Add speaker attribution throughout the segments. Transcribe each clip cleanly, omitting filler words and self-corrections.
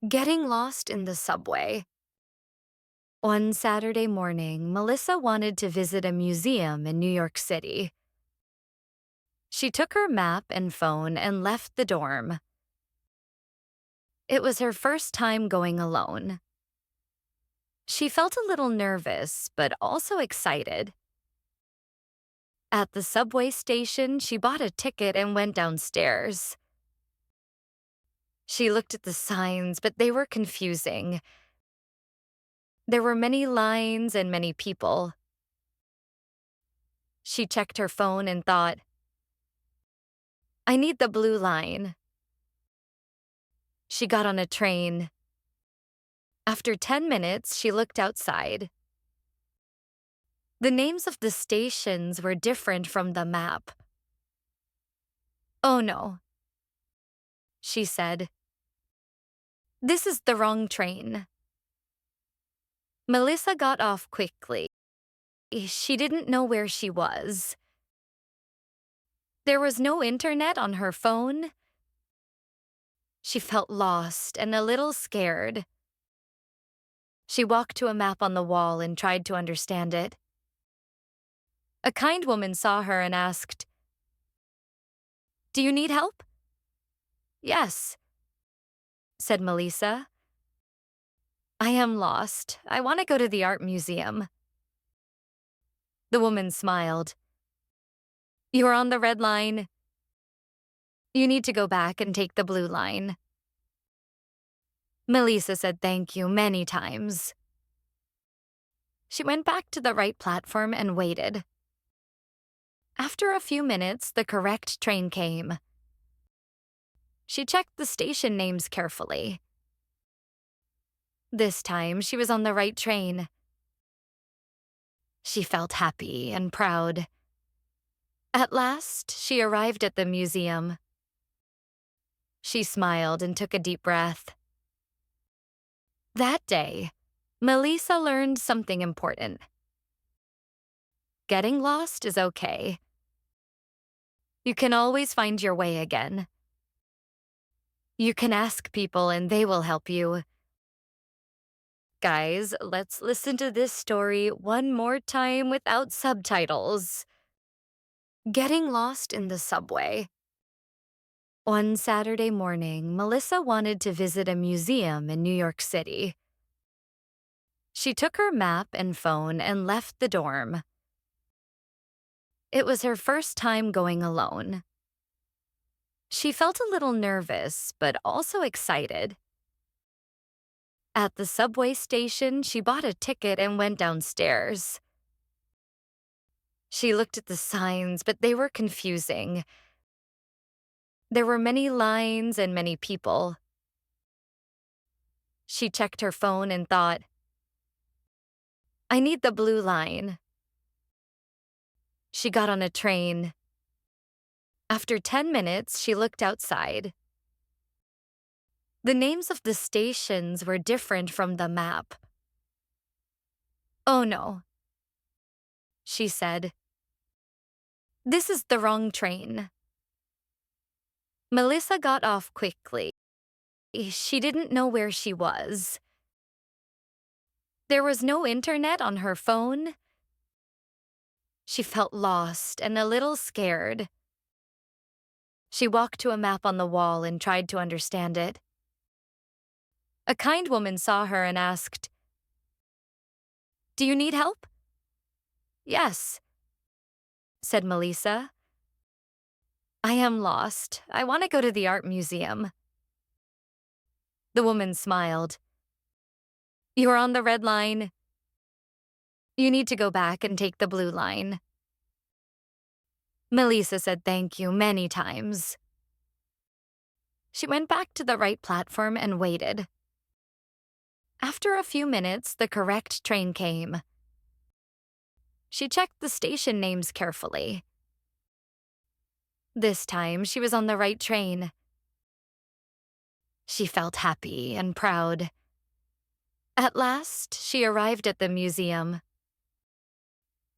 Speaker 1: Getting lost in the subway. One Saturday morning, Melissa wanted to visit a museum in New York City. She took her map and phone and left the dorm. It was her first time going alone. She felt a little nervous, but also excited. At the subway station, she bought a ticket and went downstairs. She looked at the signs, but they were confusing. There were many lines and many people. She checked her phone and thought, I need the blue line. She got on a train. After 10 minutes, she looked outside. The names of the stations were different from the map. Oh no, she said. This is the wrong train. Melissa got off quickly. She didn't know where she was. There was no internet on her phone. She felt lost and a little scared. She walked to a map on the wall and tried to understand it. A kind woman saw her and asked, Do you need help? Yes, said Melisa. I am lost. I want to go to the art museum. The woman smiled. You're on the red line. You need to go back and take the blue line. Melisa said thank you many times. She went back to the right platform and waited. After a few minutes, the correct train came. She checked the station names carefully. This time, she was on the right train. She felt happy and proud. At last, she arrived at the museum. She smiled and took a deep breath. That day, Melisa learned something important. Getting lost is okay. You can always find your way again. You can ask people and they will help you. Guys, let's listen to this story one more time without subtitles. Getting lost in the subway. One Saturday morning, Melissa wanted to visit a museum in New York City. She took her map and phone and left the dorm. It was her first time going alone. She felt a little nervous, but also excited. At the subway station, she bought a ticket and went downstairs. She looked at the signs, but they were confusing. There were many lines and many people. She checked her phone and thought, I need the blue line. She got on a train. After 10 minutes, she looked outside. The names of the stations were different from the map. Oh no, she said. This is the wrong train. Melissa got off quickly. She didn't know where she was. There was no internet on her phone. She felt lost and a little scared. She walked to a map on the wall and tried to understand it. A kind woman saw her and asked, Do you need help? Yes, said Melisa. I am lost. I want to go to the art museum. The woman smiled. You're on the red line. You need to go back and take the blue line. Melisa said thank you many times. She went back to the right platform and waited. After a few minutes, the correct train came. She checked the station names carefully. This time, she was on the right train. She felt happy and proud. At last, she arrived at the museum.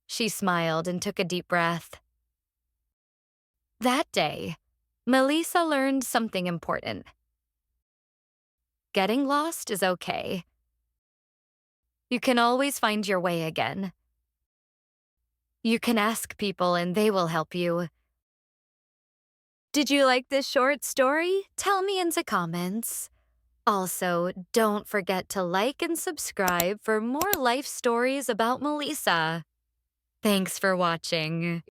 Speaker 1: She smiled and took a deep breath. That day, Melisa learned something important. getting lost is okay. You can always find your way again. You can ask people and they will help you. Did you like this short story? Tell me in the comments. Also, don't forget to like and subscribe for more life stories about Melisa. Thanks for watching.